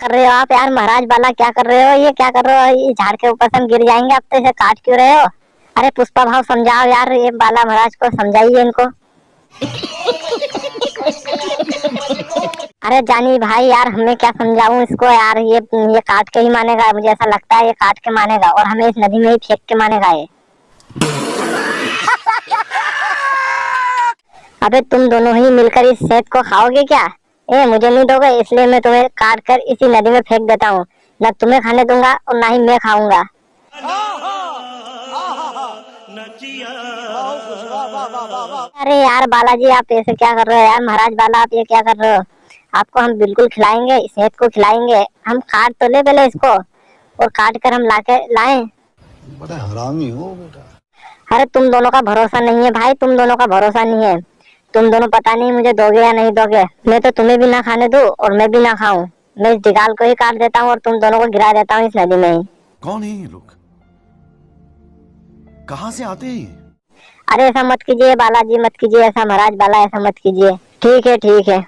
कर रहे हो आप यार महाराज बाला, क्या कर रहे हो? ये क्या कर रहे हो? ये झाड़ के ऊपर से हम गिर जाएंगे, अब तो इसे काट क्यों रहे हो? अरे पुष्पा भाव समझाओ यार, ये बाला महाराज को समझाइए इनको। अरे जानी भाई यार, हमें क्या समझाऊं इसको यार, ये काट के ही मानेगा, मुझे ऐसा लगता है ये काट के मानेगा और हमें इस नदी में ही फेंक के मानेगा ये। अबे तुम दोनों ही मिलकर इस सेब को खाओगे क्या? मुझे नहीं दोगे, इसलिए मैं तुम्हें काट कर इसी नदी में फेंक देता हूँ। न तुम्हें खाने दूंगा और ना ही मैं खाऊंगा। अरे यार बालाजी, आप ऐसे क्या कर रहे हो यार? महाराज बाला आप ये क्या कर रहे हो? आपको हम बिल्कुल खिलाएंगे, सेब को खिलाएंगे। हम काट तो ले पहले इसको, और काट कर हम लाके लाएं। बड़ा हरामी हो बेटा। अरे तुम दोनों का भरोसा नहीं है भाई, तुम दोनों का भरोसा नहीं है। तुम दोनों पता नहीं मुझे दोगे या नहीं दोगे। मैं तो तुम्हें भी ना खाने दूं और मैं भी ना खाऊं। मैं इस दिगाल को ही काट देता हूँ और तुम दोनों को गिरा देता हूँ इस नदी में ही। कौन है ये लोग? कहाँ से आते हैं ये? अरे ऐसा मत कीजिए बालाजी, मत कीजिए ऐसा, महाराज बाला ऐसा मत कीजिए। ठीक है ठीक है।